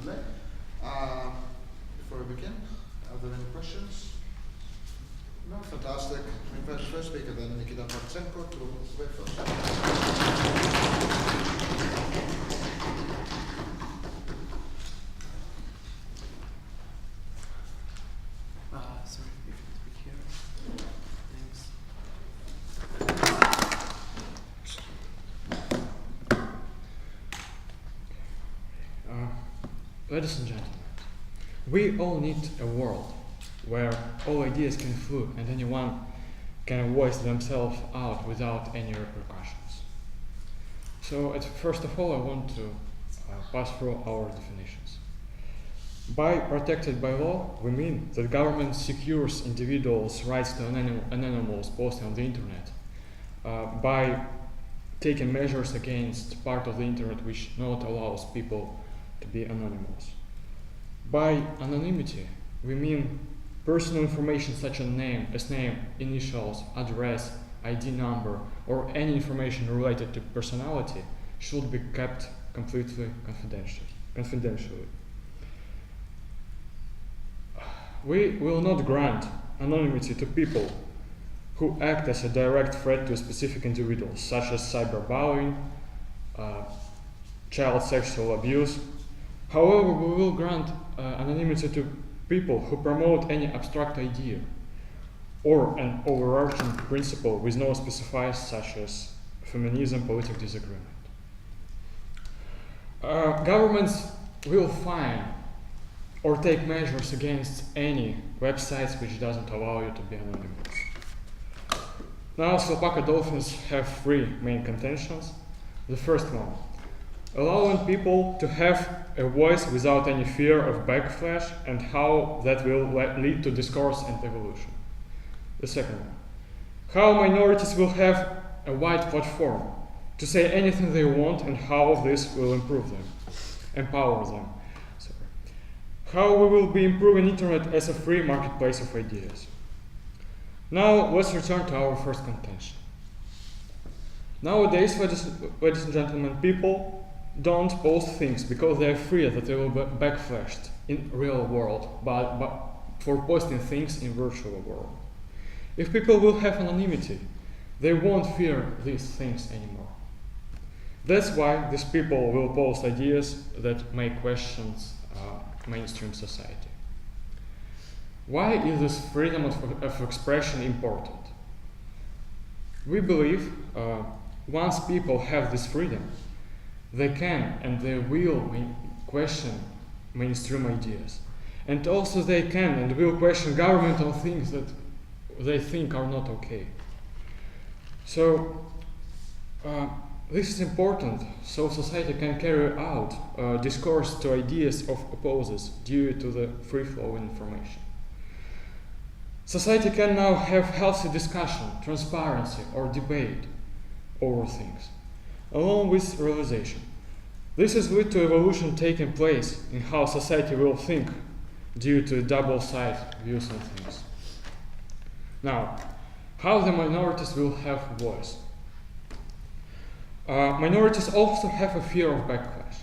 today. Before we begin, are there any questions? No, fantastic. I invite the first speaker then, Nikita Marchenko, to wait first. Sorry, if you speak here. Thanks. Ladies and gentlemen, we all need a world where all ideas can flow and anyone can voice themselves out without any repercussions. So, first of all, I want to pass through our definitions. By protected by law, we mean that government secures individuals' rights to anonymous posting on the internet by taking measures against part of the internet which not allows people to be anonymous. By anonymity, we mean personal information such as name, initials, address, ID number, or any information related to personality should be kept completely confidentially. We will not grant anonymity to people who act as a direct threat to specific individuals, such as cyberbullying, child sexual abuse. However, we will grant anonymity to people who promote any abstract idea or an overarching principle with no specifiers, such as feminism, political disagreement. Governments will fine or take measures against any websites which doesn't allow you to be anonymous. Now, Slovakia Dolphins have three main contentions. The first one, allowing people to have a voice without any fear of backlash and how that will lead to discourse and evolution. The second one, how minorities will have a wide platform to say anything they want and how this will empower them. How we will be improving internet as a free marketplace of ideas. Now let's return to our first contention. Nowadays, ladies and gentlemen, people don't post things because they are afraid that they will be backflashed in real world, but for posting things in virtual world. If people will have anonymity, they won't fear these things anymore. That's why these people will post ideas that make questions mainstream society. Why is this freedom of expression important? We believe once people have this freedom, they can and they will question mainstream ideas. And also they can and will question government on things that they think are not okay. So this is important so society can carry out discourse to ideas of opposers due to the free flow of information. Society can now have healthy discussion, transparency, or debate over things, along with realization. This is lead to evolution taking place in how society will think due to double-sided views on things. Now, how the minorities will have voice. Minorities also have a fear of backlash.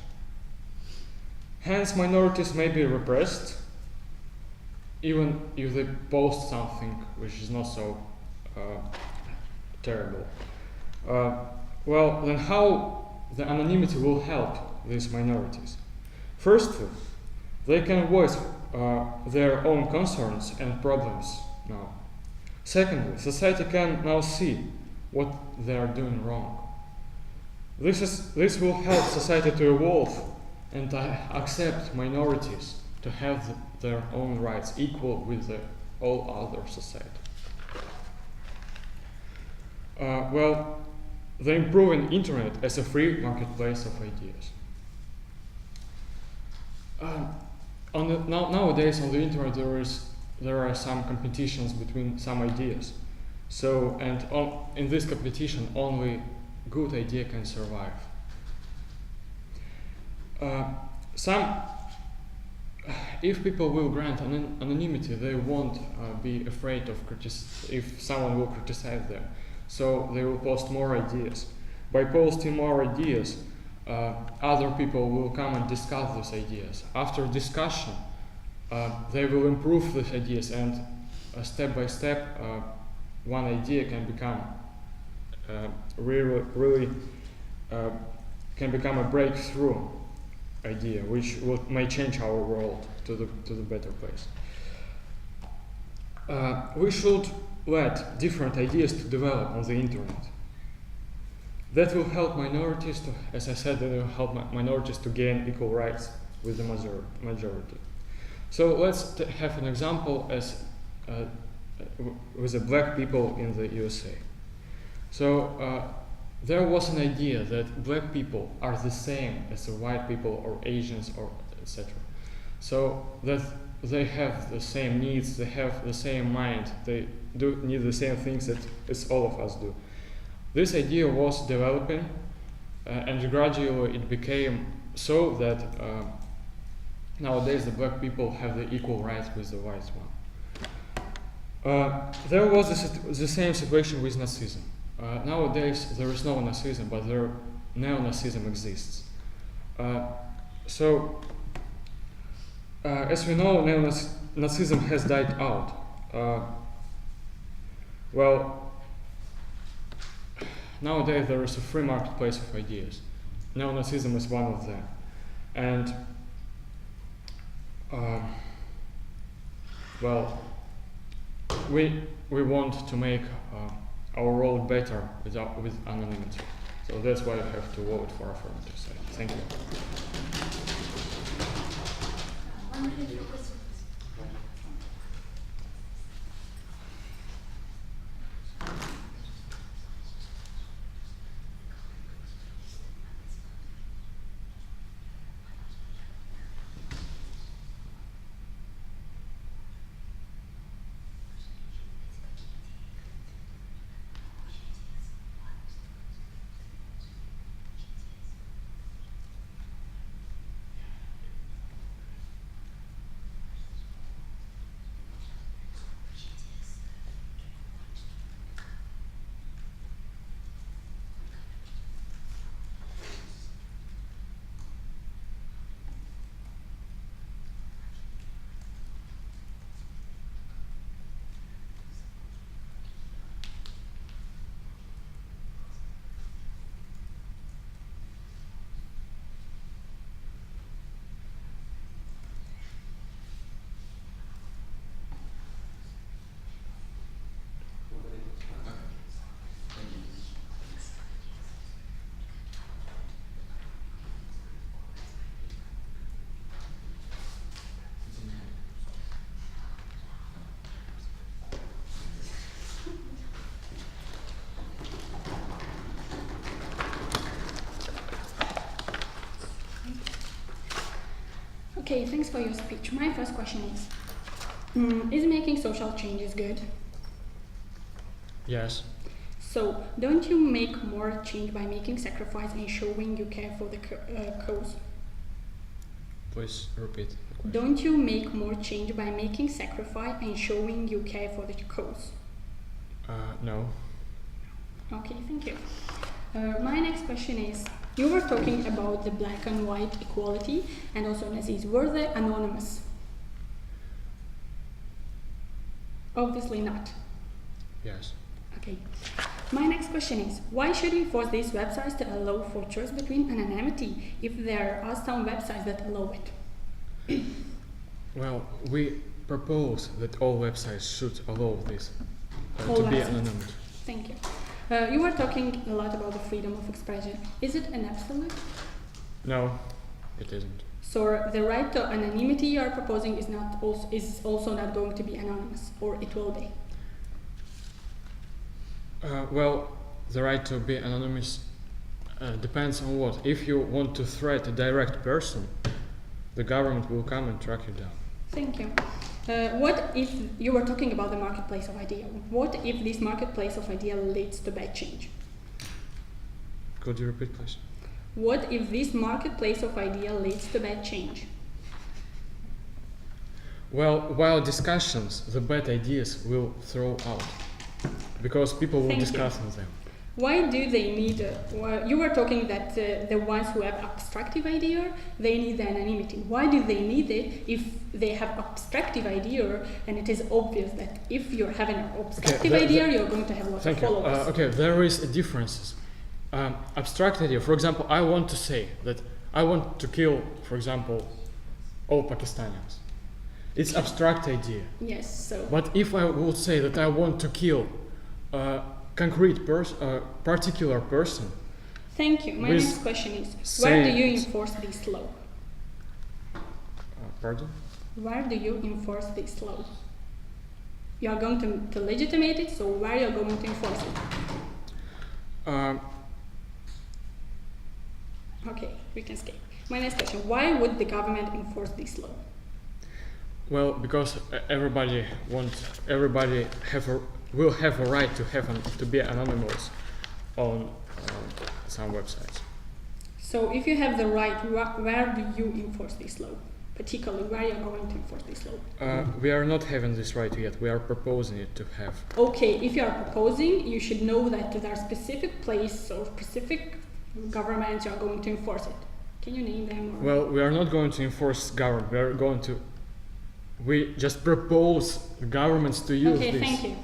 Hence, minorities may be repressed, even if they post something which is not so terrible. Well, then how the anonymity will help these minorities? Firstly, they can voice their own concerns and problems now. Secondly, society can now see what they are doing wrong. This will help society to evolve and accept minorities to have their own rights equal with all other society. Well, the improving internet as a free marketplace of ideas. Nowadays on the internet there are some competitions between some ideas. So in this competition only good idea can survive. If people will grant anonymity, they won't be afraid of if someone will criticize them. So they will post more ideas. By posting more ideas, other people will come and discuss these ideas. After discussion, they will improve these ideas, and step by step, one idea can become really can become a breakthrough idea, which may change our world to the better place. We should let different ideas to develop on the internet. That will help minorities to, as I said, that will help minorities to gain equal rights with the majority. So let's have an example as with the black people in the USA. So there was an idea that black people are the same as the white people or Asians or etc. So that they have the same needs, they have the same mind, they do need the same things that as all of us do. This idea was developing, and gradually it became so that nowadays the black people have the equal rights with the white one. There was the same situation with Nazism. Nowadays there is no Nazism, but neo-Nazism exists. As we know, neo-Nazism has died out. Nowadays there is a free marketplace of ideas. Neo-Nazism is one of them. And we want to make our world better with anonymity. So that's why you have to vote for affirmative side. Thank you. Okay, thanks for your speech. My first question is making social changes good? Yes. So, don't you make more change by making sacrifice and showing you care for the cause? Please repeat the question. Don't you make more change by making sacrifice and showing you care for the cause? No. Okay, thank you. My next question is, you were talking about the black and white equality and also Nazis. Were they anonymous? Obviously not. Yes. Okay. My next question is, why should we force these websites to allow for choice between anonymity if there are some websites that allow it? Well, we propose that all websites should allow this All to be websites. anonymous. Thank you. You were talking a lot about the freedom of expression. Is it an absolute? No, it isn't. So the right to anonymity you are proposing is also not going to be anonymous, or it will be? The right to be anonymous depends on what. If you want to threat a direct person, the government will come and track you down. Thank you. What if you were talking about the marketplace of idea? What if this marketplace of idea leads to bad change? Could you repeat, please? What if this marketplace of idea leads to bad change? Well, while discussions, the bad ideas will throw out because people will Thank discuss on them. Why do they need? You were talking that the ones who have abstractive idea, they need the anonymity. Why do they need it if they have abstractive idea and it is obvious that if you're having an abstractive idea, you're going to have lots of followers? Okay, there is a difference. Abstract idea. For example, I want to say that I want to kill, for example, all Pakistanis. It's abstract idea. Yes. So. But if I would say that I want to kill concrete particular person. Thank you. My next question is, where do you enforce this law? Pardon? Where do you enforce this law? You are going to legitimate it, so where are you going to enforce it? Okay, we can skip. My next question, why would the government enforce this law? Well, because everybody will have a right to be anonymous on some websites. So if you have the right, where do you enforce this law? Particularly, where are you going to enforce this law? We are not having this right yet. We are proposing it to have. Okay, if you are proposing, you should know that there are specific places or specific governments you are going to enforce it. Can you name them? Or? Well, we are not going to enforce government. We just propose governments to use this. Okay, thank you.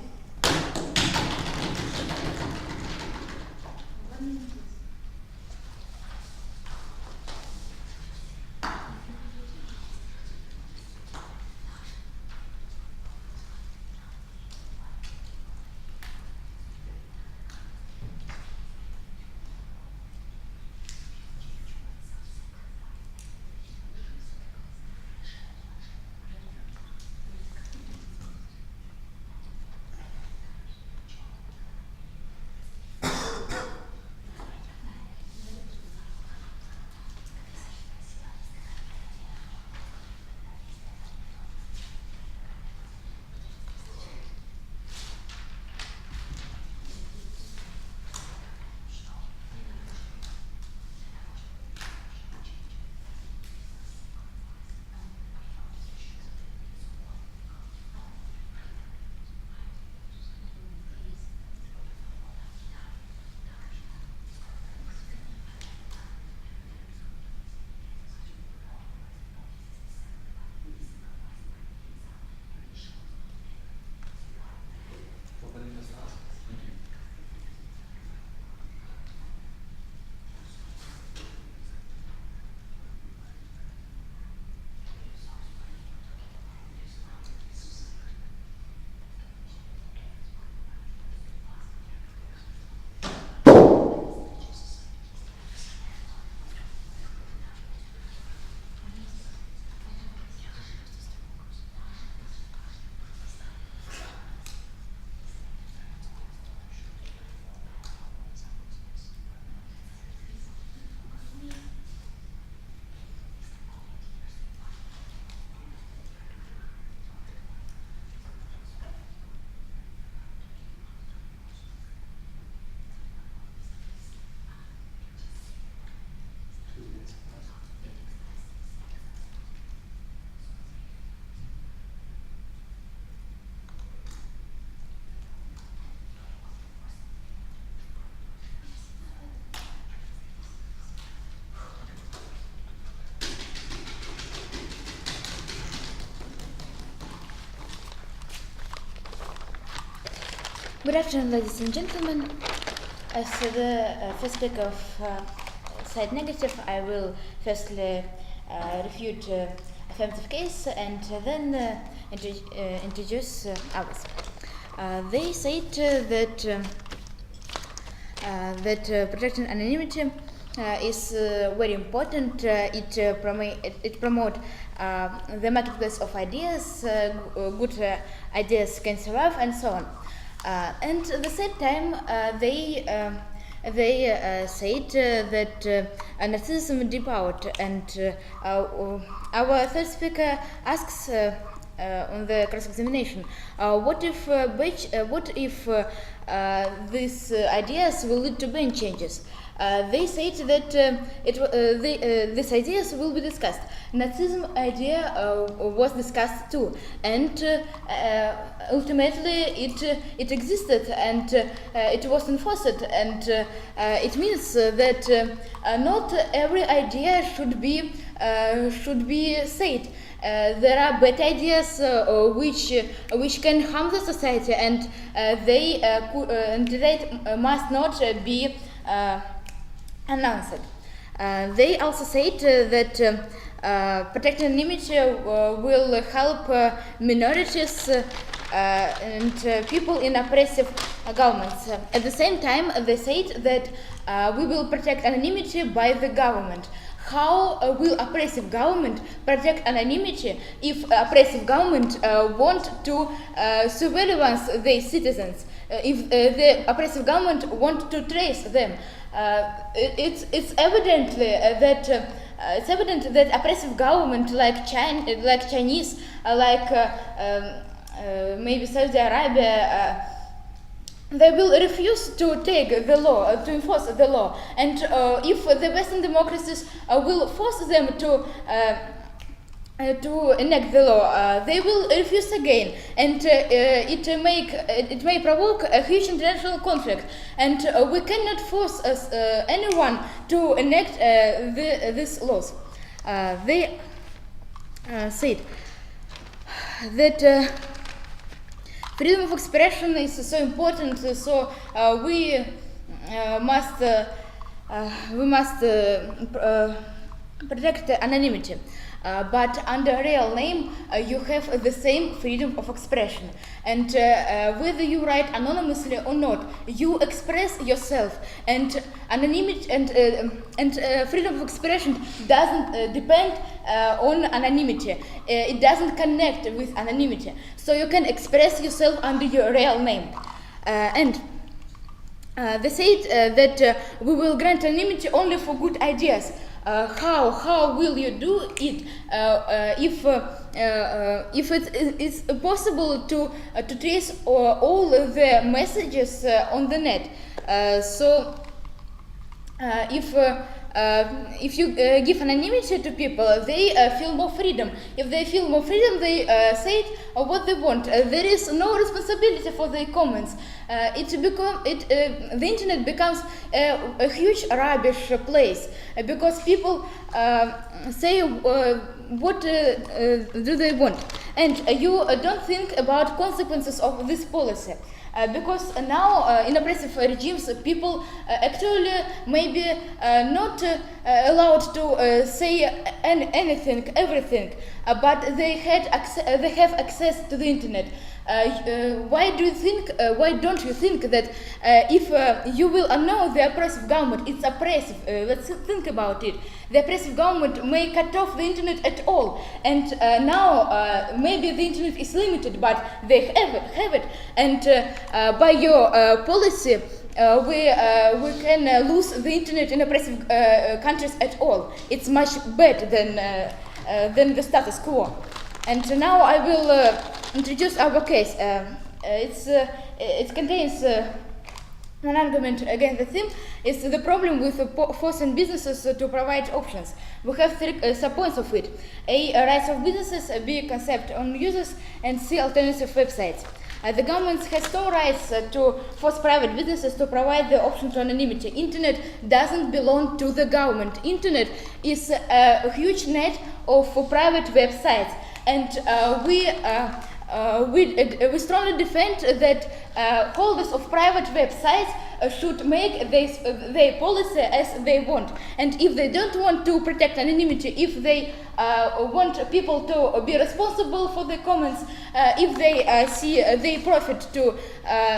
Good afternoon, ladies and gentlemen. As the first speaker of side negative, I will firstly refute affirmative case and then introduce others. They said that protecting anonymity is very important. It promotes the marketplace of ideas, good ideas can survive, and so on. And at the same time, they said that narcissism deep out, and our third speaker asks on the cross-examination. What if these ideas will lead to brain changes? They said that these ideas will be discussed. Nazism idea was discussed too, and ultimately it existed and it was enforced, and it means that not every idea should be said. There are bad ideas which can harm the society, and they must not be announced. They also said that protecting anonymity will help minorities and people in oppressive governments. At the same time, they said that we will protect anonymity by the government. How will oppressive government protect anonymity if oppressive government want to surveillance their citizens? If the oppressive government want to trace them? It's evident that oppressive government like Chinese, maybe Saudi Arabia, they will refuse to take the law, to enforce the law, and if the Western democracies will force them to enact the law, they will refuse again, and it may provoke a huge international conflict, and we cannot force anyone to enact these laws. They said that freedom of expression is so important, so we must protect anonymity. But under real name, you have the same freedom of expression, and whether you write anonymously or not, you express yourself. And anonymity and freedom of expression doesn't depend on anonymity. It doesn't connect with anonymity. So you can express yourself under your real name. And they said that we will grant anonymity only for good ideas. How will you do it if it is possible to trace all the messages on the net? So if you give anonymity to people, they feel more freedom. If they feel more freedom, they say what they want. There is no responsibility for their comments. The internet becomes a huge rubbish place because people say what do they want, and you don't think about consequences of this policy. Because now in oppressive regimes, people actually maybe not allowed to say anything, everything, but they have access to the internet. Why don't you think that if you will annul the oppressive government, it's oppressive? Let's think about it. The oppressive government may cut off the internet at all, and now maybe the internet is limited, but they have it, and by your policy, we can lose the internet in oppressive countries at all. It's much better than the status quo. And now I will introduce our case. It contains an argument against the theme. It's the problem with forcing businesses to provide options. We have three sub-points of it. A, rights of businesses, B, concept on users, and C, alternative websites. The government has no rights to force private businesses to provide the option to anonymity. Internet doesn't belong to the government. Internet is a huge net of private websites. And we strongly defend that holders of private websites should make their policy as they want. And if they don't want to protect anonymity, if they want people to be responsible for their comments, if they see they profit to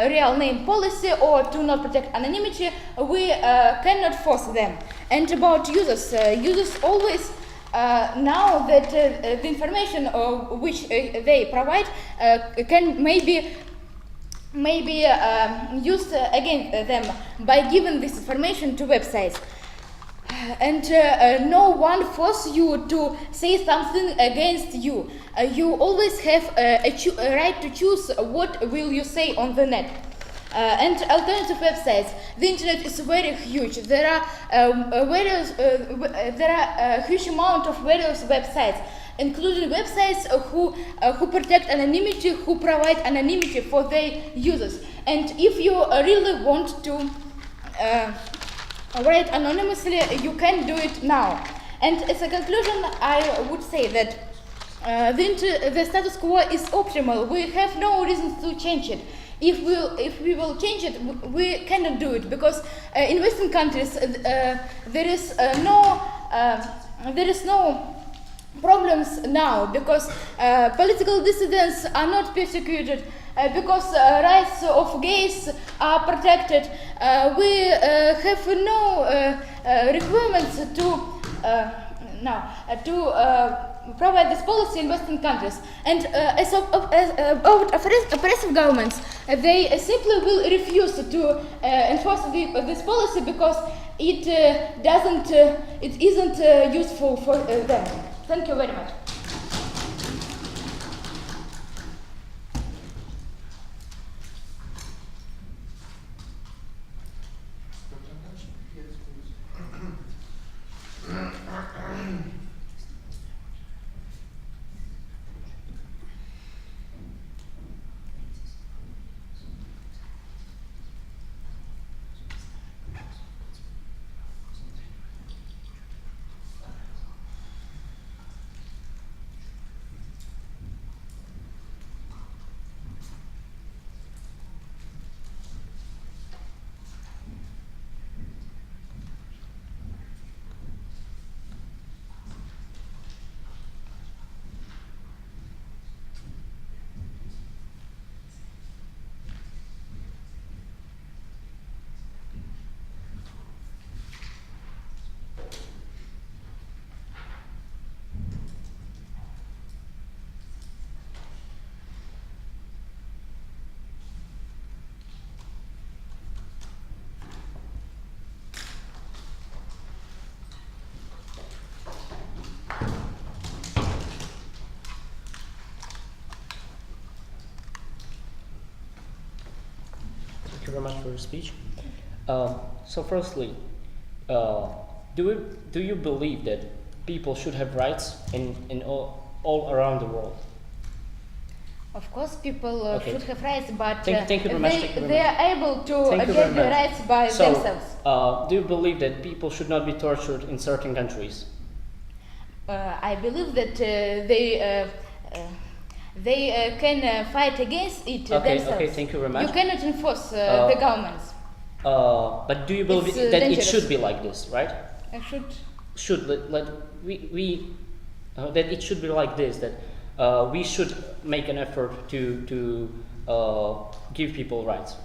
real name policy or to not protect anonymity, we cannot force them. And about users, users always now that the information which they provide can maybe used against them by giving this information to websites. and no one force you to say something against you. You always have a right to choose what will you say on the net. And alternative websites. The internet is very huge. There are a huge amount of various websites, including websites who protect anonymity, who provide anonymity for their users. And if you really want to write anonymously, you can do it now. And as a conclusion, I would say that the status quo is optimal. We have no reason to change it. If we will change it, we cannot do it, because in Western countries there is no problems now, because political dissidents are not persecuted, because rights of gays are protected. We have no requirements to provide this policy in Western countries. And as oppressive governments, they simply will refuse to enforce this policy, because it isn't useful for them. Thank you very much. Thank you very much for your speech. So firstly, do you believe that people should have rights in all around the world? Of course, people Okay. should have rights, but Thank you very much, thank you very they much. are able to Thank you very get the much. rights by So, themselves. do you believe that people should not be tortured in certain countries? I believe that they can fight against it themselves. Okay, thank you very much. You cannot enforce the governments. But do you believe It's, that it dangerous. should be like this, right? Should That it should be like this, that we should make an effort to give people rights.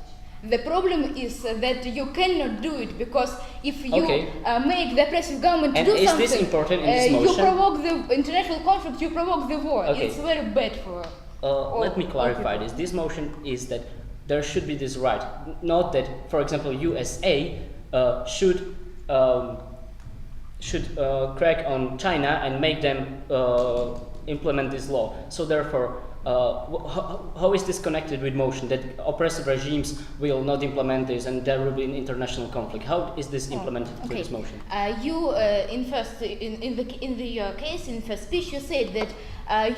The problem is that you cannot do it, because if you Okay. make the oppressive government And do is something, this important in this you motion? provoke the international conflict, you provoke the war. Okay. It's very bad for Let me all clarify people. this. This motion is that there should be this right, not that, for example, USA should crack on China and make them implement this law. So therefore, how is this connected with motion, that oppressive regimes will not implement this and there will be an international conflict? How is this implemented through Okay. this motion? You in the case in first speech you said that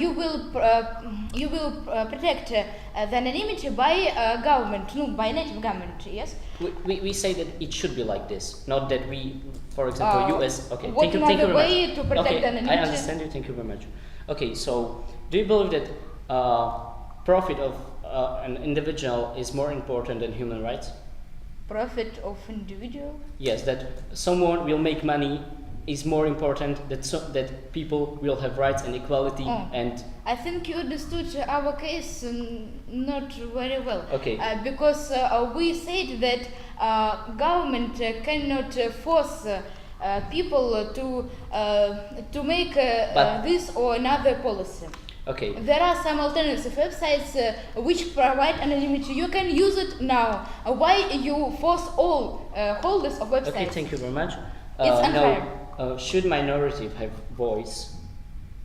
you will protect the anonymity by government, no, by native government. Yes. We say that it should be like this, not that we, for example, US. Okay, what thank you another very way much. to protect Okay, anonymity? I understand you. Thank you very much. Okay, so do you believe that profit of an individual is more important than human rights? Profit of individual. Yes, that someone will make money is more important, that people will have rights and equality and. I think you understood our case not very well. Okay. Because we said that government cannot force people to make this or another policy. Okay. There are some alternative websites which provide anonymity. You can use it now. Why you force all holders of websites? Okay, thank you very much. It's unfair. No, should minority have voice?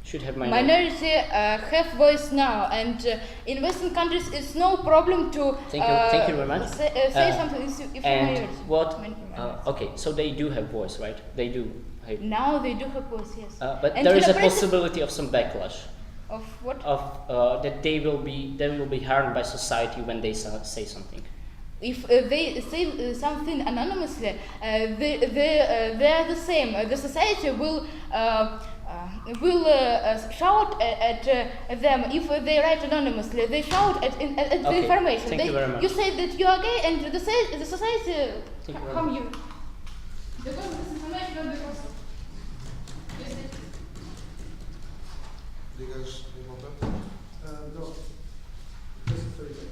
Should have Minority have voice now, and in Western countries it's no problem to Thank you very much. say something if And minority. what? Minority. Okay, so they do have voice, right? They do. Have, Now they do have voice, yes. but And there is a repressive- possibility of some backlash. Of what? Of that they will be harmed by society when they say something. If they say something anonymously, they are the same. The society will shout at them if they write anonymously. They shout at the Okay, information. thank you very much. You say that you are gay, and the society Thank you very harm much. you. Because this information not because. Do you guys need more time? No. Just 30 seconds.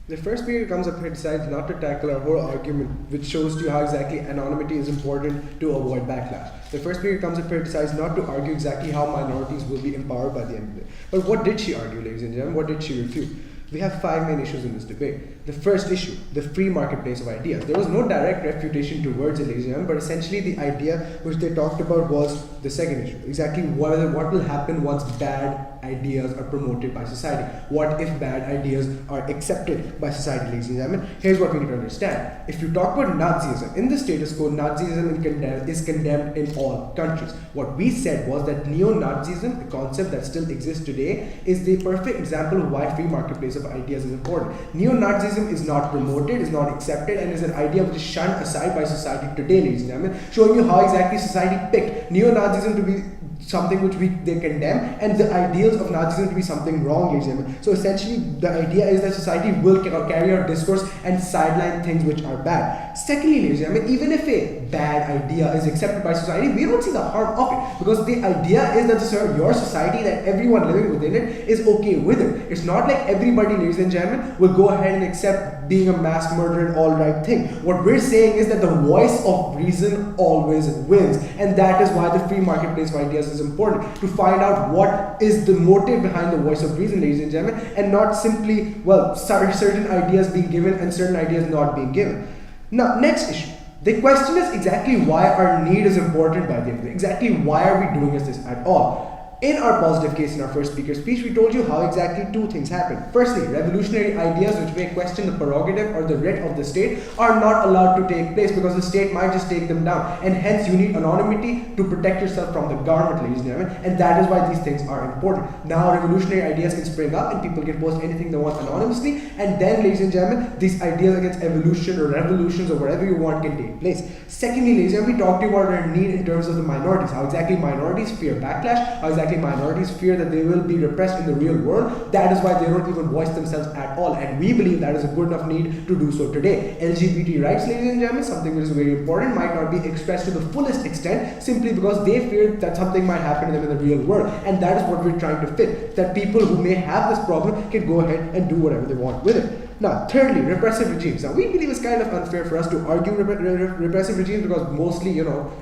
The first speaker comes up here decides not to tackle our whole argument, which shows to you how exactly anonymity is important to avoid backlash. The first speaker comes up here decides not to argue exactly how minorities will be empowered by the end of it. But what did she argue, ladies and gentlemen? What did she refute? We have 5 main issues in this debate. The first issue, the free marketplace of ideas. There was no direct refutation towards it, ladies and gentlemen, but essentially the idea which they talked about was the second issue. Exactly what will happen once bad ideas are promoted by society. What if bad ideas are accepted by society, ladies and gentlemen? Here's what we need to understand. If you talk about Nazism, in the status quo, Nazism is condemned in all countries. What we said was that neo-Nazism, a concept that still exists today, is the perfect example of why free marketplace of ideas is important. Neo-Nazism is not promoted, is not accepted, and is an idea which is shunned aside by society today, ladies and gentlemen, showing you how exactly society picked neo-Nazism to be something which they condemn, and the ideals of Nazism to be something wrong, ladies and gentlemen. So essentially, the idea is that society will carry out discourse and sideline things which are bad. Secondly, ladies and gentlemen, even if a bad idea is accepted by society, we don't see the harm of it, because the idea is that your society, that everyone living within it, is okay with it. It's not like everybody, ladies and gentlemen, will go ahead and accept being a mass murderer and all right thing. What we're saying is that the voice of reason always wins, and that is why the free marketplace of ideas is important, to find out what is the motive behind the voice of reason, ladies and gentlemen, and not simply, well, certain ideas being given and certain ideas not being given. Now, next issue. The question is exactly why our need is important by the end of it. Exactly why are we doing this at all? In our positive case, in our first speaker's speech, we told you how exactly 2 things happen. Firstly, revolutionary ideas which may question the prerogative or the writ of the state are not allowed to take place, because the state might just take them down, and hence you need anonymity to protect yourself from the government, ladies and gentlemen, and that is why these things are important. Now revolutionary ideas can spring up and people can post anything they want anonymously, and then, ladies and gentlemen, these ideas against evolution or revolutions or whatever you want can take place. Secondly, ladies and gentlemen, we talked about our need in terms of the minorities, how exactly minorities fear backlash, how exactly minorities fear that they will be repressed in the real world. That is why they don't even voice themselves at all, and we believe that is a good enough need to do so today. LGBT rights, ladies and gentlemen, something which is very important, might not be expressed to the fullest extent simply because they fear that something might happen to them in the real world, and that is what we're trying to fit, that people who may have this problem can go ahead and do whatever they want with it. Now, thirdly, repressive regimes. Now, we believe it's kind of unfair for us to argue repressive regimes, because mostly,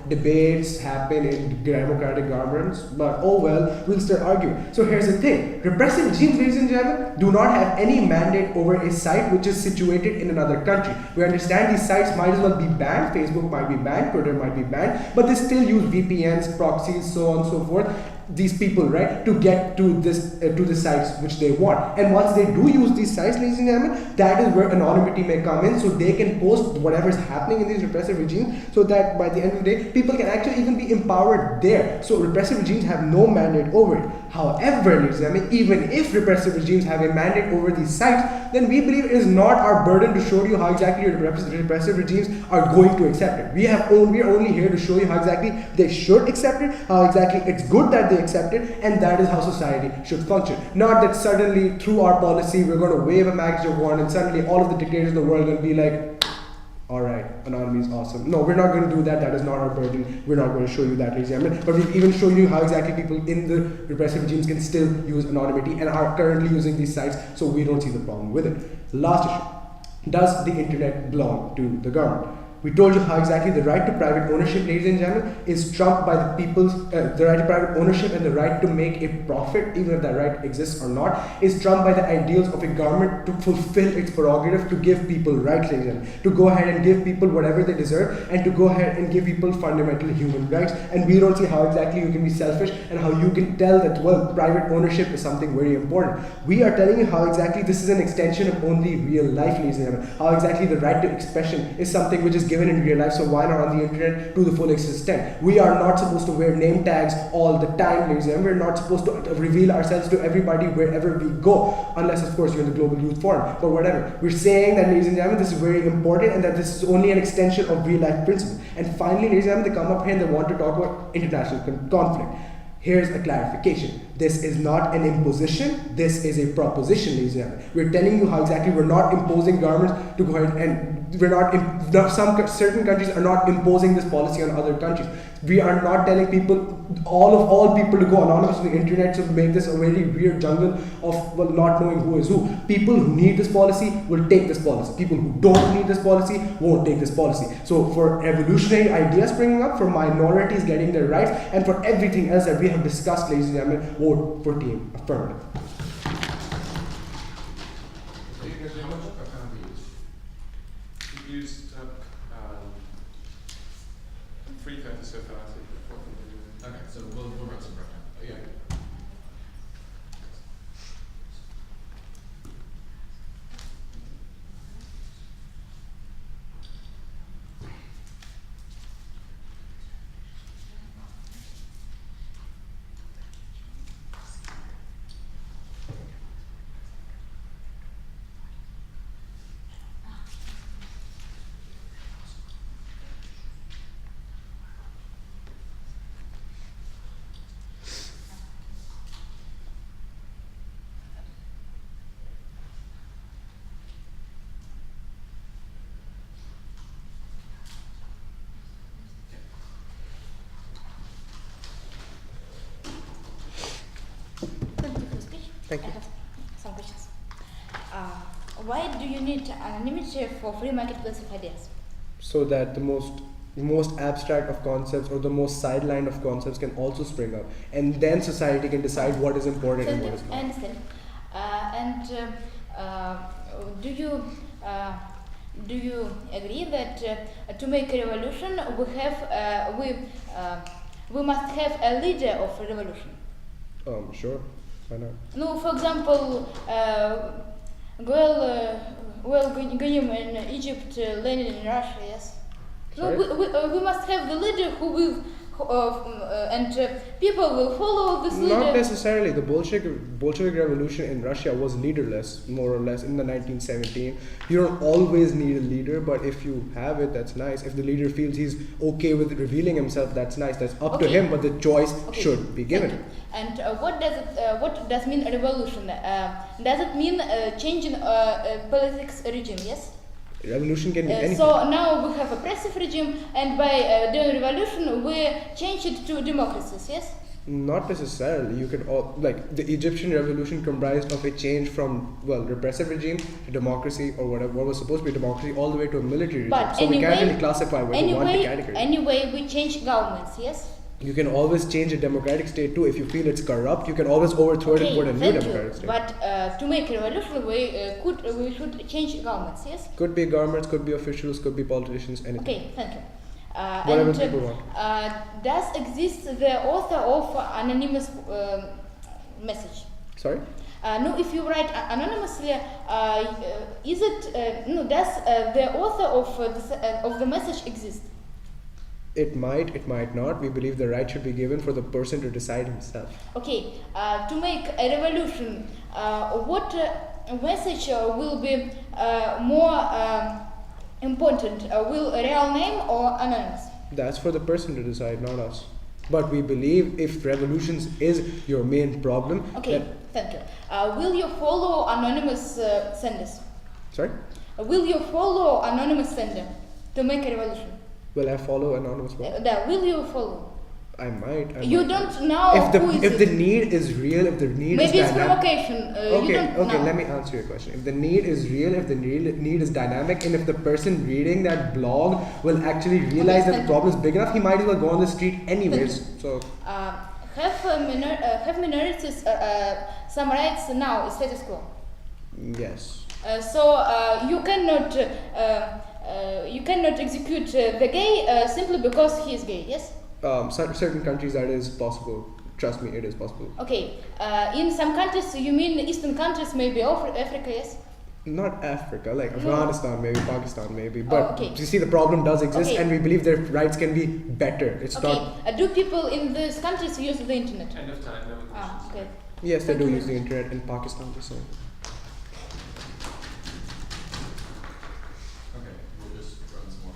debates happen in democratic governments, but oh well, we'll still argue. So here's the thing. Repressive regimes, ladies and gentlemen, do not have any mandate over a site which is situated in another country. We understand these sites might as well be banned. Facebook might be banned, Twitter might be banned, but they still use VPNs, proxies, so on and so forth. these people, right, to get to the sites which they want. And once they do use these sites, ladies and gentlemen, that is where anonymity may come in, so they can post whatever is happening in these repressive regimes, so that by the end of the day, people can actually even be empowered there. So repressive regimes have no mandate over it. However, ladies and gentlemen, even if repressive regimes have a mandate over these sites, then we believe it is not our burden to show you how exactly your repressive regimes are going to accept it. We are only here to show you how exactly they should accept it, how exactly it's good that they accept it, and that is how society should function. Not that suddenly through our policy we're going to wave a magic wand and suddenly all of the dictators in the world are going to be like, alright, anonymity is awesome. No, we're not going to do that. That is not our burden. We're not going to show you that, ladies and gentlemen. But we've even shown you how exactly people in the repressive regimes can still use anonymity and are currently using these sites, so we don't see the problem with it. Last issue. Does the internet belong to the government? We told you how exactly the right to private ownership, ladies and gentlemen, is trumped by the people's, the right to private ownership and the right to make a profit, even if that right exists or not, is trumped by the ideals of a government to fulfill its prerogative to give people rights, ladies and gentlemen, to go ahead and give people whatever they deserve and to go ahead and give people fundamental human rights. And we don't see how exactly you can be selfish and how you can tell that, well, private ownership is something very important. We are telling you how exactly this is an extension of only real life, ladies and gentlemen, how exactly the right to expression is something which is given in real life, so why not on the internet to the full extent? We are not supposed to wear name tags all the time, ladies and gentlemen. We're not supposed to reveal ourselves to everybody wherever we go, unless of course you're in the Global Youth Forum, but whatever. We're saying that, ladies and gentlemen, this is very important and that this is only an extension of real life principles. And finally, ladies and gentlemen, they come up here and they want to talk about international conflict. Here's a clarification. This is not an imposition, this is a proposition, ladies and gentlemen. We're telling you how exactly we're not imposing governments to go ahead and certain countries are not imposing this policy on other countries. We are not telling people, all people to go anonymous on the internet to make this a very weird jungle of, well, not knowing who is who. People who need this policy will take this policy. People who don't need this policy won't take this policy. So for revolutionary ideas springing up, for minorities getting their rights, and for everything else that we have discussed, ladies and gentlemen, vote for Team Affirmative. Used up 3:30 so far. Okay, so we'll run some break now. Yeah. Thank you. I have some questions. Why do you need anonymity for free marketplace of ideas? So that the most abstract of concepts or the most sidelined of concepts can also spring up, and then society can decide what is important and what is I not. understand. Do you agree that to make a revolution we must have a leader of a revolution? Sure. Why not? No, for example, Ghanim in Egypt, Lenin in Russia, yes. Sorry? No, we must have the leader who will, people will follow this leader. Not necessarily. The Bolshevik revolution in Russia was leaderless, more or less, in the 1917. You don't always need a leader, but if you have it, that's nice. If the leader feels he's okay with revealing himself, that's nice. That's up to him, but the choice should be given. And what does mean a revolution? Does it mean changing politics regime? Yes. Revolution can be anything. So now we have oppressive regime, and by doing revolution, we change it to democracies. Yes. Not necessarily. You could like the Egyptian revolution comprised of a change from repressive regime to democracy or whatever what was supposed to be democracy all the way to a military regime. But so anyway, we can't really classify whether we want the category. Anyway, we change governments. Yes. You can always change a democratic state too. If you feel it's corrupt, you can always overthrow it and put a new democratic state. But to make a revolution, we should change governments. Yes. Could be governments, could be officials, could be politicians, anything. Okay, thank you. Whatever and people want. does exist the author of anonymous message? Sorry? No, if you write anonymously, is it no? Does the author of the message exist? It might not. We believe the right should be given for the person to decide himself. Okay, to make a revolution, what message will be more important? Will a real name or anonymous? That's for the person to decide, not us. But we believe if revolutions is your main problem. Okay, thank you. Will you follow anonymous senders? Sorry? Will you follow anonymous sender to make a revolution? Will I follow anonymous one? Will you follow? I might. You don't know who is if the need is real, if the need maybe is it's provocation. You don't know. Let me answer your question. If the need is real, if the need is dynamic, and if the person reading that blog will actually realize that the problem is big enough, he might as well go on the street anyways. So Have minorities some rights now? Status quo. yes. So you cannot execute the gay simply because he is gay. Yes. Certain countries that is possible. Trust me, it is possible. Okay. In some countries, you mean Eastern countries, maybe Africa, yes? Not Africa, like Afghanistan, maybe Pakistan, maybe. But okay. You see, the problem does exist, Okay. and we believe their rights can be better. It's Okay. not. Do people in these countries use the internet? End of time. No questions. Okay. Yes, they Thank do you. use the internet in Pakistan the same. Okay, we'll just run some more.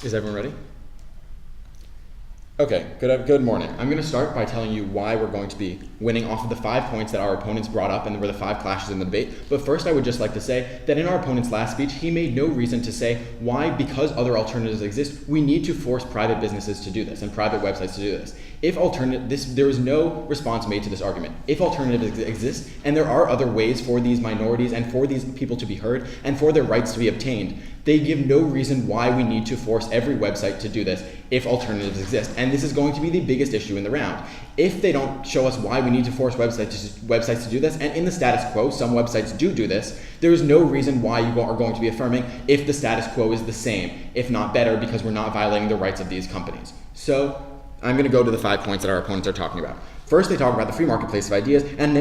Is everyone ready? Okay, good morning. I'm going to start by telling you why we're going to be winning off of the 5 points that our opponents brought up and there were the 5 clashes in the debate. But first I would just like to say that in our opponent's last speech, he made no reason to say why, because other alternatives exist, we need to force private businesses to do this and private websites to do this. There is no response made to this argument. If alternatives exist, and there are other ways for these minorities and for these people to be heard and for their rights to be obtained, they give no reason why we need to force every website to do this if alternatives exist. And this is going to be the biggest issue in the round. If they don't show us why we need to force websites to do this, and in the status quo, some websites do this, there is no reason why you are going to be affirming if the status quo is the same, if not better, because we're not violating the rights of these companies. So I'm going to go to the 5 points that our opponents are talking about. First, they talk about the free marketplace of ideas, and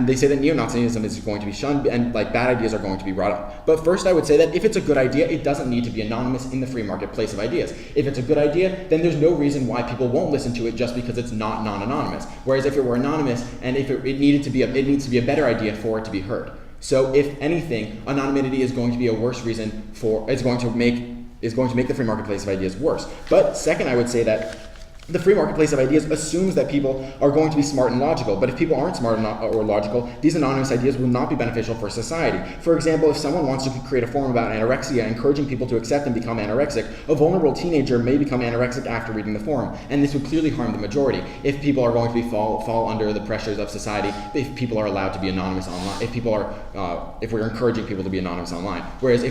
they say that neo-Nazism is going to be shunned, and like bad ideas are going to be brought up. But first, I would say that if it's a good idea, it doesn't need to be anonymous in the free marketplace of ideas. If it's a good idea, then there's no reason why people won't listen to it just because it's not non-anonymous. Whereas if it were anonymous, and if it needs to be a better idea for it to be heard. So if anything, anonymity is going to be a worse reason is going to make the free marketplace of ideas worse. But second, I would say that the free marketplace of ideas assumes that people are going to be smart and logical, but if people aren't smart or logical, these anonymous ideas will not be beneficial for society. For example, if someone wants to create a forum about anorexia, encouraging people to accept and become anorexic, a vulnerable teenager may become anorexic after reading the forum, and this would clearly harm the majority. If people are going to fall under the pressures of society, if people are allowed to be anonymous online, if we're encouraging people to be anonymous online, whereas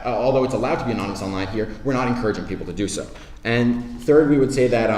although it's allowed to be anonymous online here, we're not encouraging people to do so. And third, we would say that,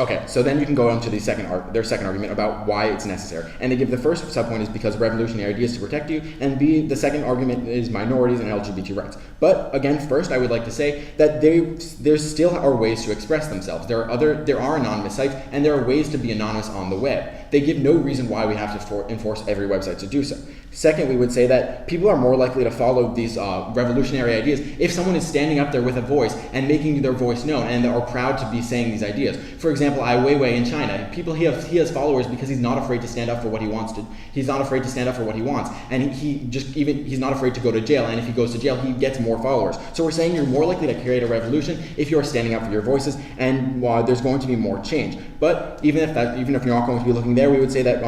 okay, so then you can go on to their second argument about why it's necessary. And they give the first subpoint is because revolutionary ideas to protect you, and B, the second argument is minorities and LGBT rights. But again, first, I would like to say that there still are ways to express themselves. There are anonymous sites, and there are ways to be anonymous on the web. They give no reason why we have to enforce every website to do so. Second, we would say that people are more likely to follow these revolutionary ideas if someone is standing up there with a voice and making their voice known and are proud to be saying these ideas. For example, Ai Weiwei in China, he has followers because he's not afraid to stand up for what he wants to. He's not afraid to stand up for what he wants, and he's not afraid to go to jail. And if he goes to jail, he gets more followers. So we're saying you're more likely to create a revolution if you are standing up for your voices, and there's going to be more change. But even if you're not going to be looking there, we would say that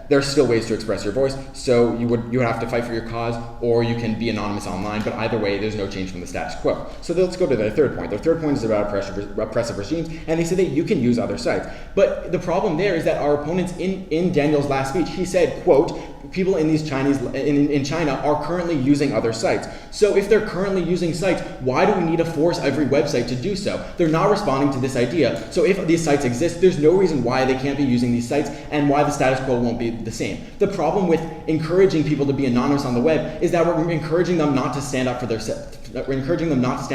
there's still ways to express your voice. So you would have to fight for your cause, or you can be anonymous online. But either way, there's no change from the status quo. So let's go to their third point. Their third point is about oppressive regimes, and they say that you can use other sites. But the problem there is that our opponents in Daniel's last speech, he said, quote, people in China are currently using other sites. So if they're currently using sites, why do we need to force every website to do so? They're not responding to this idea. So if these sites exist, there's no reason why they can't be using these sites and why the status quo won't be the same. The problem with encouraging people to be anonymous on the web is that we're encouraging them not to stand up for themselves, and we're encouraging them not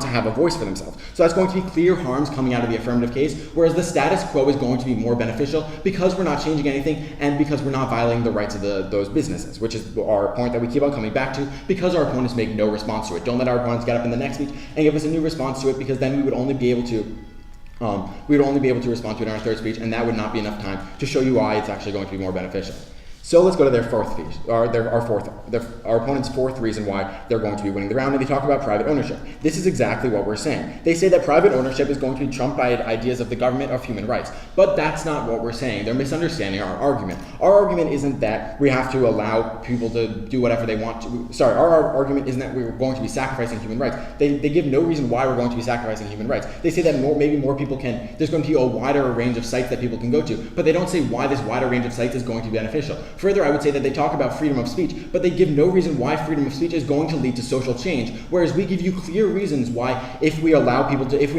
to have a voice for themselves. So that's going to be clear harms coming out of the affirmative case, whereas the status quo is going to be more beneficial because we're not changing anything and because we're not violating the rights of those businesses, which is our point that we keep on coming back to, because our opponents make no response to it. Don't let our opponents get up in the next speech and give us a new response to it, because then we would only be able to respond to it in our third speech, and that would not be enough time to show you why it's actually going to be more beneficial. So let's go to their fourth speech, our opponent's fourth reason why they're going to be winning the round, and they talk about private ownership. This is exactly what we're saying. They say that private ownership is going to be trumped by ideas of the government of human rights, but that's not what we're saying. They're misunderstanding our argument. Our argument isn't that we have to allow people to do whatever they want to. Our argument isn't that we're going to be sacrificing human rights. They give no reason why we're going to be sacrificing human rights. They say that maybe more people there's going to be a wider range of sites that people can go to, but they don't say why this wider range of sites is going to be beneficial. Further, I would say that they talk about freedom of speech, but they give no reason why freedom of speech is going to lead to social change, whereas we give you clear reasons why if we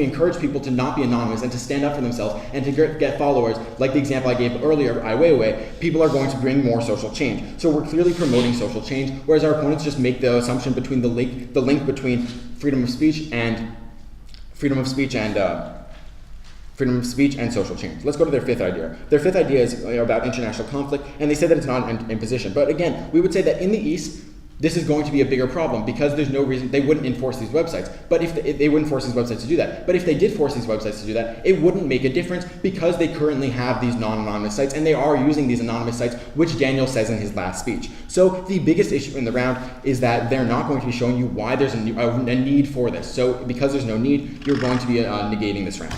encourage people to not be anonymous and to stand up for themselves and to get followers, like the example I gave earlier of Ai Weiwei, people are going to bring more social change. So we're clearly promoting social change, whereas our opponents just make the assumption between the link between freedom of speech and social change. Let's go to their fifth idea. Their fifth idea is about international conflict, and they say that it's not an imposition. But again, we would say that in the East, this is going to be a bigger problem because there's no reason they wouldn't enforce these websites. But if they wouldn't force these websites to do that. But if they did force these websites to do that, it wouldn't make a difference because they currently have these non-anonymous sites, and they are using these anonymous sites, which Daniel says in his last speech. So the biggest issue in the round is that they're not going to be showing you why there's a need for this. So because there's no need, you're going to be negating this round.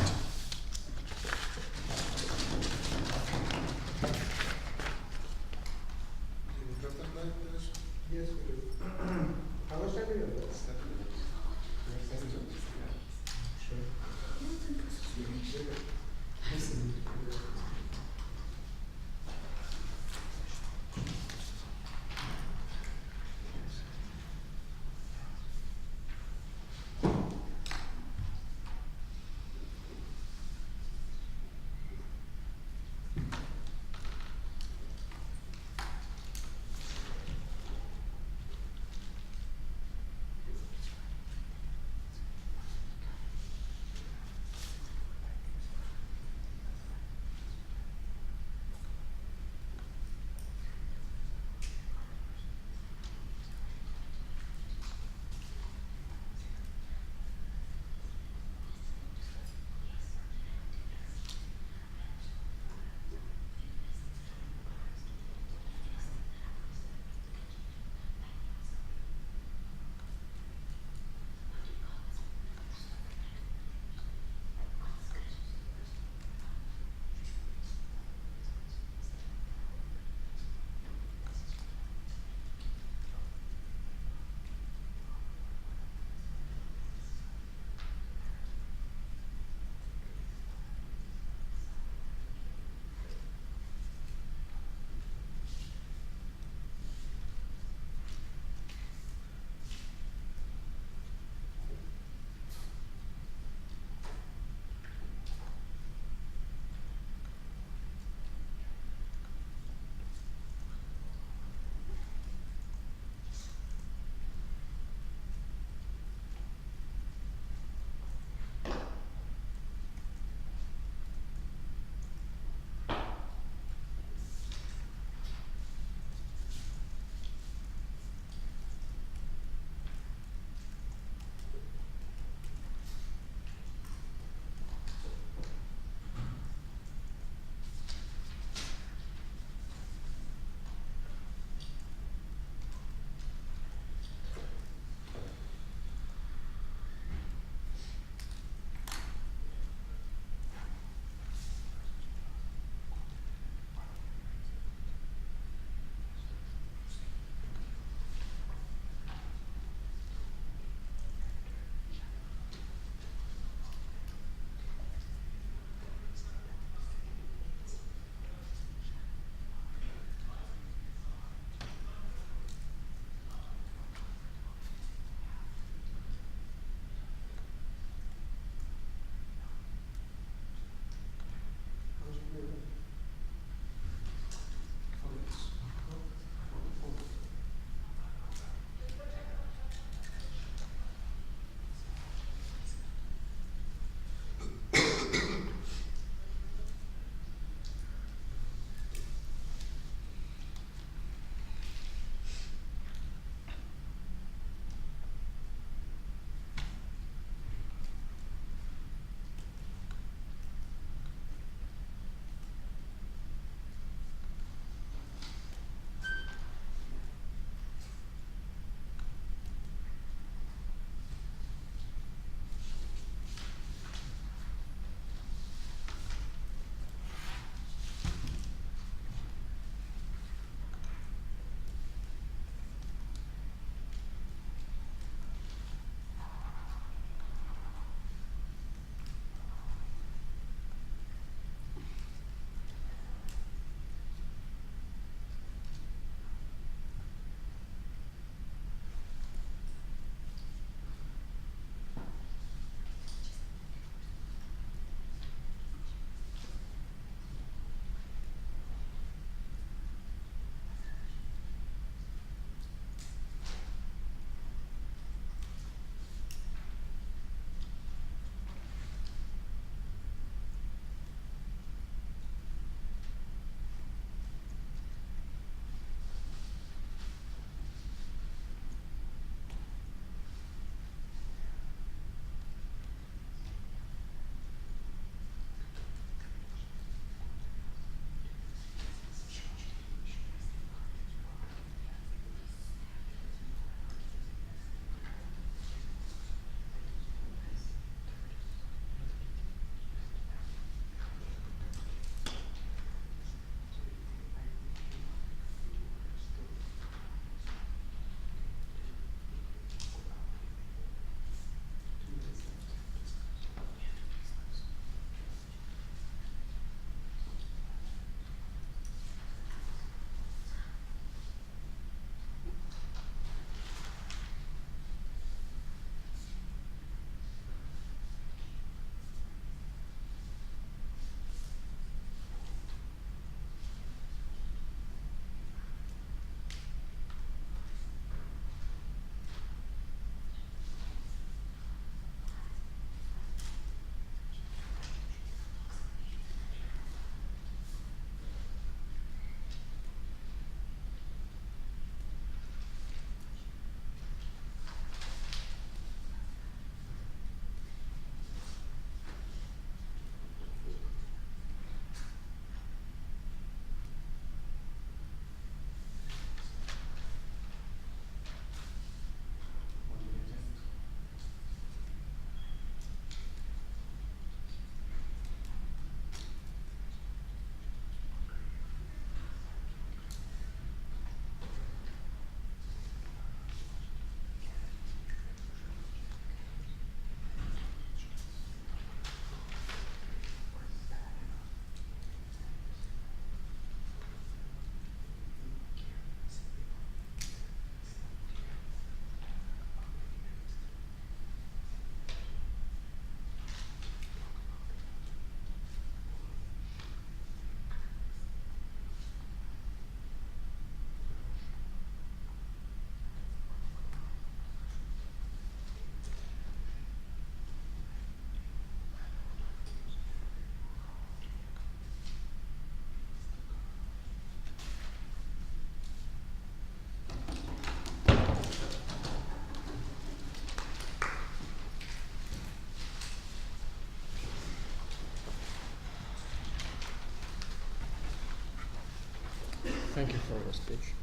Thank you for your speech.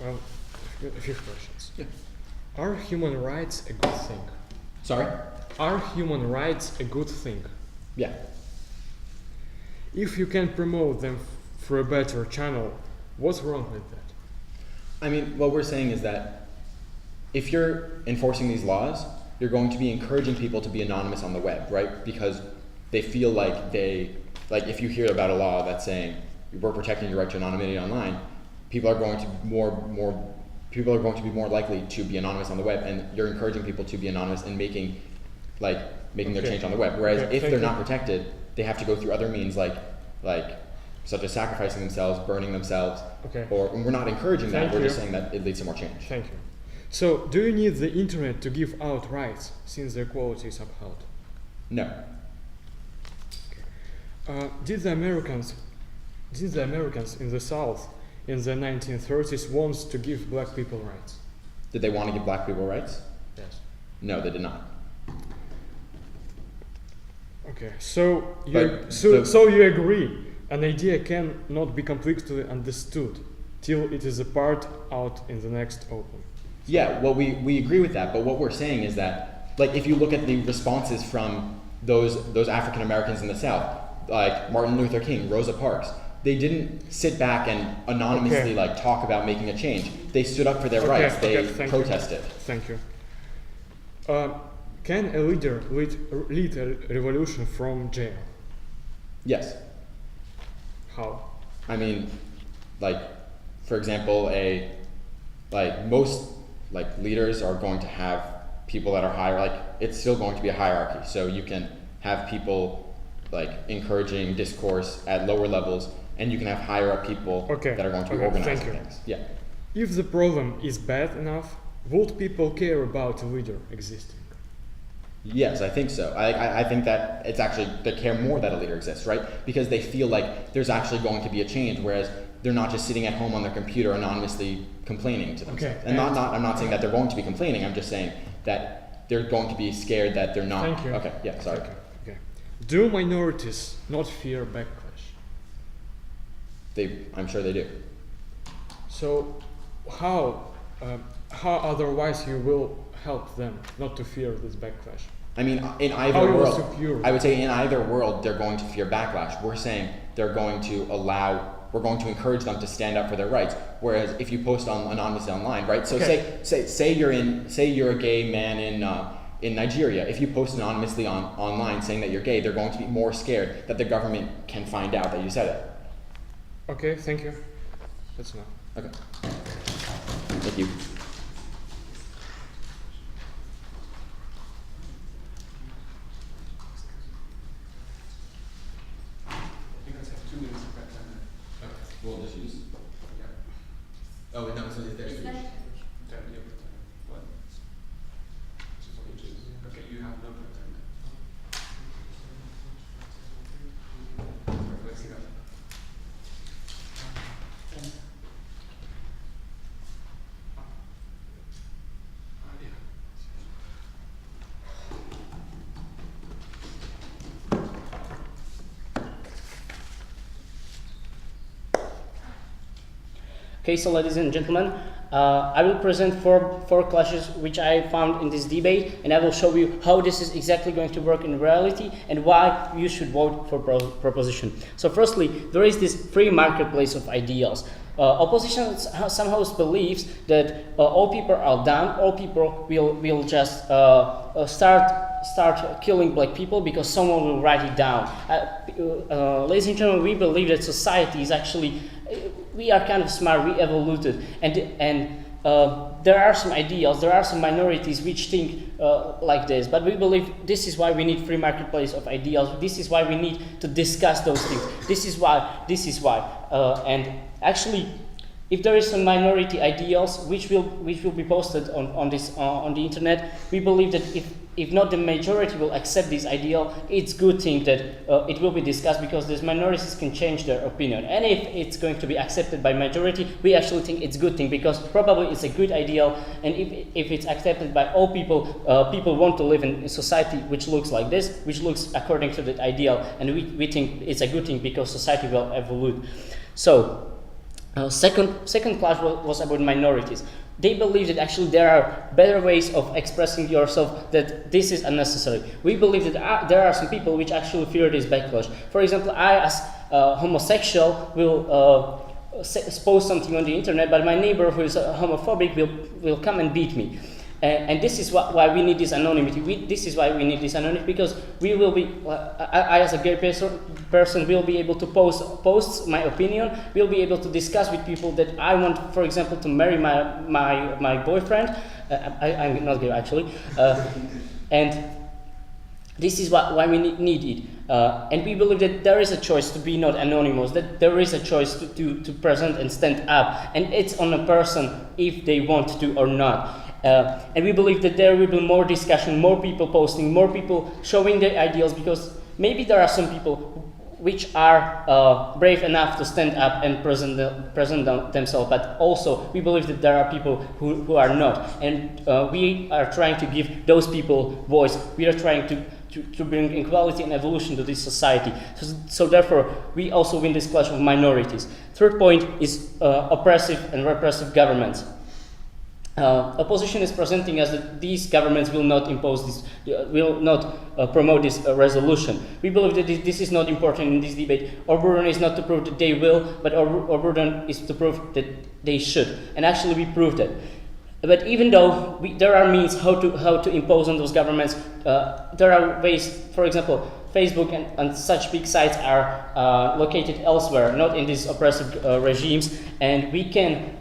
Well, a few questions. Yeah. Are human rights a good thing? Sorry? Are human rights a good thing? Yeah. If you can promote them through a better channel, what's wrong with that? I mean, what we're saying is that if you're enforcing these laws, you're going to be encouraging people to be anonymous on the web, right? Because they feel like if you hear about a law that's saying we're protecting your right to anonymity online, people are going to be more likely to be anonymous on the web, and you're encouraging people to be anonymous and making their change on the web. Whereas if they're not protected, they have to go through other means such as sacrificing themselves, burning themselves. Okay. And we're not encouraging that. We're just saying that it leads to more change. Thank you. So, do you need the internet to give out rights since their quality is upheld? No. Did the Americans in the South in the 1930s want to give black people rights? Did they want to give black people rights? Yes. No, they did not. Okay, so you agree an idea cannot be completely understood till it is apart out in the next open. Yeah, well, we agree with that, but what we're saying is that, if you look at the responses from those African Americans in the South, like Martin Luther King, Rosa Parks, they didn't sit back and anonymously talk about making a change. They stood up for their rights. They protested. Thank you. Can a leader lead a revolution from jail? Yes. How? I mean, for example, most leaders are going to have people that are higher. It's still going to be a hierarchy. So you can have people encouraging discourse at lower levels, and you can have higher up people that are going to be organizing things. Yeah. If the problem is bad enough, would people care about a leader existing? Yes, I think so. I think that it's actually, they care more that a leader exists, right? Because they feel like there's actually going to be a change, whereas they're not just sitting at home on their computer anonymously complaining to themselves. Okay. And I'm not saying that they're going to be complaining, I'm just saying that they're going to be scared that they're not. Thank you. Okay, yeah, sorry. Okay. Do minorities not fear backlash? I'm sure they do. So how otherwise you will help them not to fear this backlash? I mean, in either world, I would say in either world, they're going to fear backlash. We're saying we're going to encourage them to stand up for their rights. Whereas if you post anonymously online, right? So say you're a gay man in Nigeria. If you post anonymously online saying that you're gay, they're going to be more scared that the government can find out that you said it. Okay, thank you. That's enough. Okay. Thank you. You guys have 2 minutes of prep time. Okay. We'll just use. Yeah. Oh, no, so there's Time, yeah, prep time. What? Just what you choose. Okay, you have no prep time. Perfect, let's go. Okay, so ladies and gentlemen, I will present four clashes which I found in this debate, and I will show you how this is exactly going to work in reality and why you should vote for proposition. So firstly, there is this free marketplace of ideals. Opposition somehow believes that all people are dumb, all people will just start killing black people because someone will write it down. Ladies and gentlemen, we believe that society is actually, we are kind of smart, we evolved, and there are some ideals, there are some minorities which think like this, but we believe this is why we need free marketplace of ideals. This is why we need to discuss those things. This is why, and actually, if there is some minority ideals which will be posted on the internet, we believe that if not the majority will accept this ideal, it's good thing that it will be discussed, because these minorities can change their opinion. And if it's going to be accepted by majority, we actually think it's good thing, because probably it's a good ideal, and if it's accepted by all people, people want to live in a society which looks like this, which looks according to that ideal, and we think it's a good thing because society will evolve. So, second class was about minorities. They believe that actually there are better ways of expressing yourself, that this is unnecessary. We believe that there are some people which actually fear this backlash. For example, I as homosexual will post something on the internet, but my neighbor who is homophobic will come and beat me. And this is why we need this anonymity. This is why we need this anonymity, because we will be, I as a gay person will be able to post my opinion, will be able to discuss with people that I want, for example, to marry my boyfriend. I'm not gay actually. And this is why we need it. And we believe that there is a choice to be not anonymous, that there is a choice to present and stand up. And it's on a person if they want to or not. And we believe that there will be more discussion, more people posting, more people showing their ideals, because maybe there are some people which are brave enough to stand up and present themselves, but also we believe that there are people who are not. And we are trying to give those people voice. We are trying to bring equality and evolution to this society. So therefore, we also win this clash of minorities. Third point is oppressive and repressive governments. Opposition is presenting us that these governments will not impose this, will not promote this resolution. We believe that this is not important in this debate. Our burden is not to prove that they will, but our burden is to prove that they should. And actually, we proved that. But even though there are means how to impose on those governments, there are ways. For example, Facebook and such big sites are located elsewhere, not in these oppressive regimes, and we can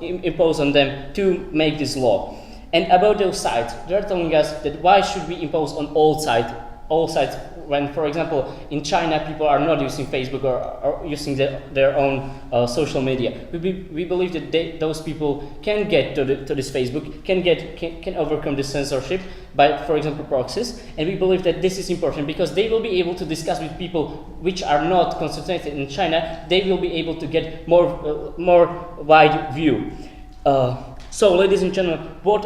impose on them to make this law. And about those sites, they're telling us that why should we impose on all sites, when, for example, in China people are not using Facebook or using their own social media. We believe that those people can get to this Facebook, can overcome the censorship by, for example, proxies, and we believe that this is important because they will be able to discuss with people which are not concentrated in China. They will be able to get more wide view. So, ladies and gentlemen, what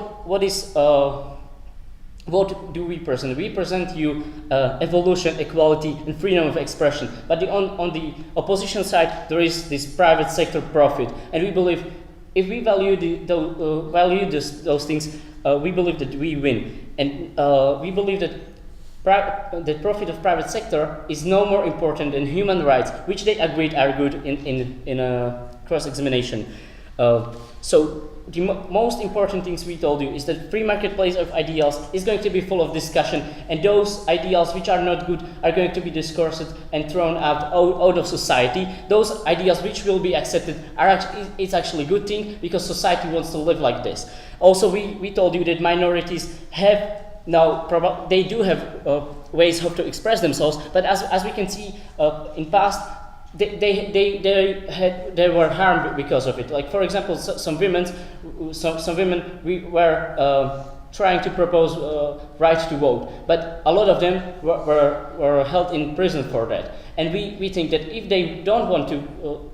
do we present? We present you evolution, equality, and freedom of expression. But on the opposition side, there is this private sector profit, and we believe if we value those things, we believe that we win. And we believe that the profit of private sector is no more important than human rights, which they agreed are good in a cross-examination. So the most important things we told you is that free marketplace of ideals is going to be full of discussion, and those ideals which are not good are going to be discoursed and thrown out of society. Those ideals which will be accepted it's actually a good thing because society wants to live like this. Also, we told you that minorities have now they do have ways how to express themselves, but as we can see in past, they were harmed because of it. Like, for example, some women we were trying to propose right to vote, but a lot of them were held in prison for that. And we think that if they don't want to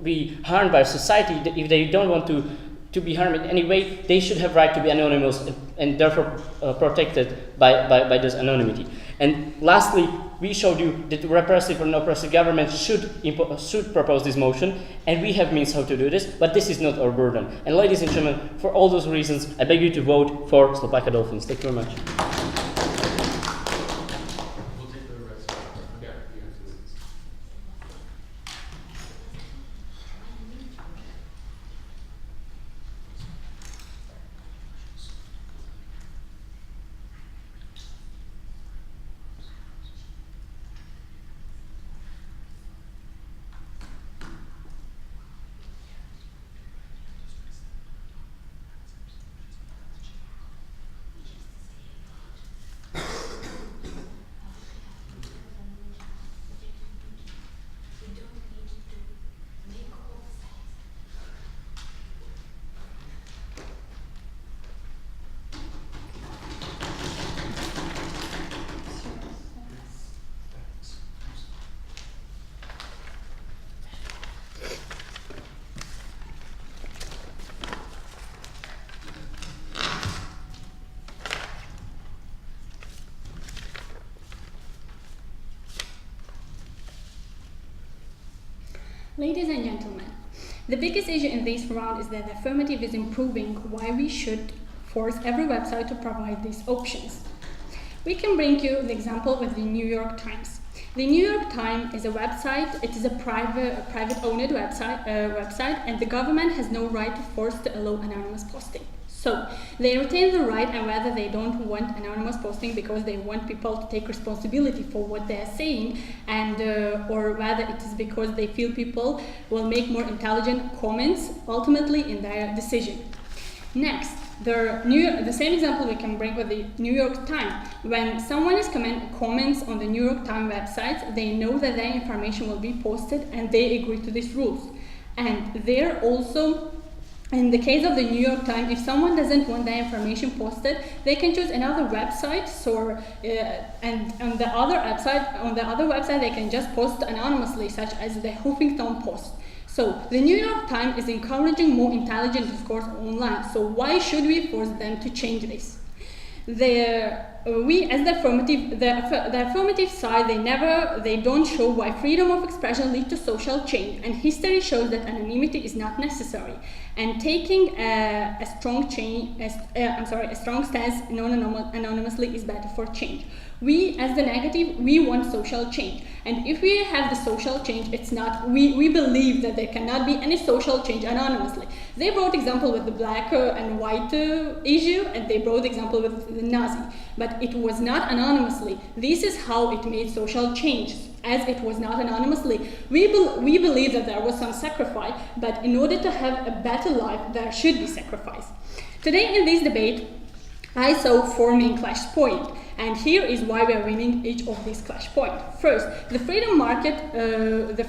be harmed by society, if they don't want to be harmed in any way, they should have right to be anonymous and therefore protected by this anonymity. And lastly, we showed you that repressive and oppressive governments should propose this motion, and we have means how to do this, but this is not our burden. And ladies and gentlemen, for all those reasons, I beg you to vote for Slovakia Dolphins. Thank you very much. We'll take the rest. Yeah, you have to do this. Ladies and gentlemen, the biggest issue in this round is that the affirmative is improving why we should force every website to provide these options. We can bring you the example with the New York Times. The New York Times is a website, it is a private-owned website, and the government has no right to force to allow anonymous posting. So, they retain the right, and whether they don't want anonymous posting because they want people to take responsibility for what they are saying, and or whether it is because they feel people will make more intelligent comments ultimately in their decision. Next, the same example we can bring with the New York Times. When someone is comments on the New York Times website, they know that their information will be posted and they agree to these rules. And they're also, in the case of the New York Times, if someone doesn't want their information posted, they can choose another website. And on the other website, they can just post anonymously, such as the Huffington Post. So the New York Times is encouraging more intelligent discourse online. So why should we force them to change this? We, as the affirmative side, they don't show why freedom of expression leads to social change, and history shows that anonymity is not necessary. And taking a strong stance anonymously is better for change. We, as the negative, we want social change, and if we have the social change, it's not. We believe that there cannot be any social change anonymously. They brought example with the black and white issue, and they brought example with the Nazi, but it was not anonymously. This is how it made social change, as it was not anonymously. We believe that there was some sacrifice, but in order to have a better life, there should be sacrifice. Today in this debate, I saw 4 main clash points, and here is why we are winning each of these clash points. First, the freedom market, the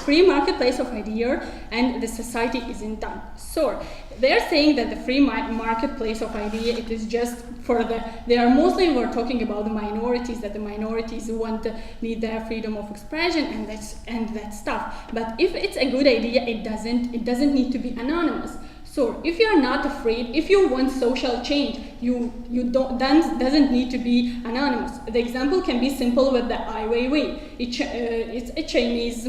free marketplace of idea, and the society isn't done. So they are saying that the free marketplace of idea, it is just for we're talking about the minorities, that the minorities need their freedom of expression and that stuff. But if it's a good idea, it doesn't need to be anonymous. So if you are not afraid, if you want social change, doesn't need to be anonymous. The example can be simple with the Ai Weiwei. It's a Chinese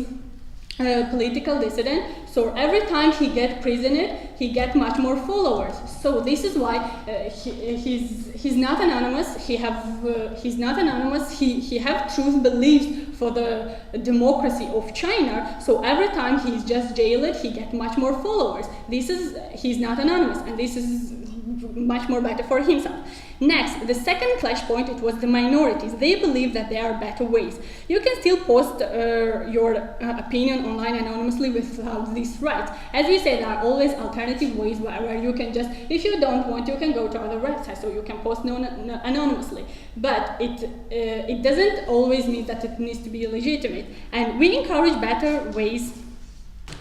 political dissident. So every time he gets prisoner, he gets much more followers. So this is why he's not anonymous. He's not anonymous. He have truth beliefs for the democracy of China. So every time he's just jailed, he gets much more followers. He's not anonymous, and this is much more better for himself. Next, the second clash point, it was the minorities. They believe that there are better ways. You can still post your opinion online anonymously without these rights. As we said, there are always alternative ways where you can just, if you don't want, you can go to other websites, so you can post anonymously. But it doesn't always mean that it needs to be legitimate. And we encourage better ways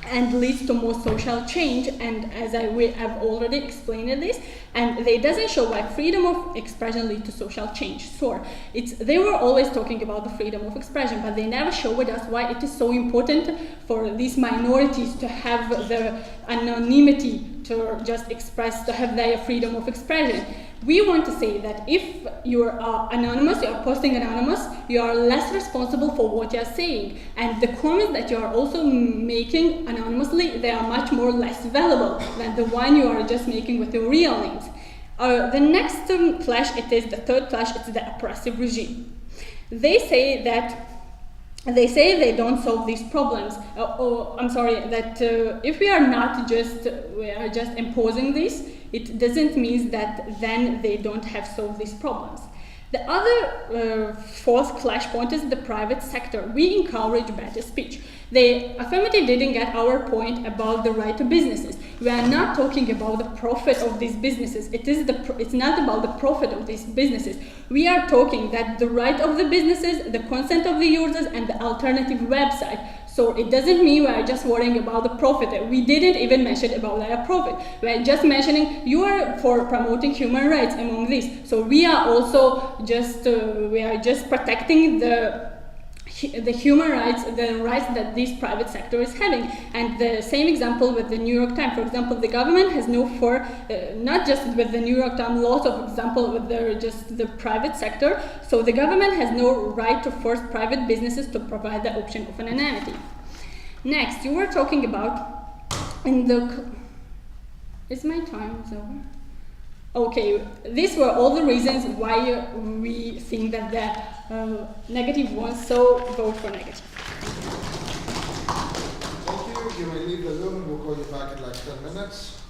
and leads to more social change, and as we have already explained this, and they doesn't show why freedom of expression leads to social change. So they were always talking about the freedom of expression, but they never showed us why it is so important for these minorities to have the anonymity, to just express, to have their freedom of expression. We want to say that if you are anonymous, you are posting anonymous, you are less responsible for what you are saying. And the comments that you are also making anonymously, they are much more less valuable than the one you are just making with your real names. The next clash, it is the third clash, it's the oppressive regime. They say they don't solve these problems. That if we are just imposing this, it doesn't mean that then they don't have solved these problems. The other fourth clash point is the private sector. We encourage better speech. The affirmative didn't get our point about the right to businesses. We are not talking about the profit of these businesses. It's not about the profit of these businesses. We are talking that the right of the businesses, the consent of the users, and the alternative website. So it doesn't mean we are just worrying about the profit. We didn't even mention about their profit. We are just mentioning you are for promoting human rights among these. So we are also just protecting the human rights, the rights that this private sector is having. And the same example with the New York Times. For example, the government has not just with the New York Times, lots of examples with the private sector. So the government has no right to force private businesses to provide the option of anonymity. Next, you were talking about in the. Is my time over? Okay, these were all the reasons why we think that the negative ones, so vote for negative. Thank you. You may leave the room and we'll call you back in like 10 minutes.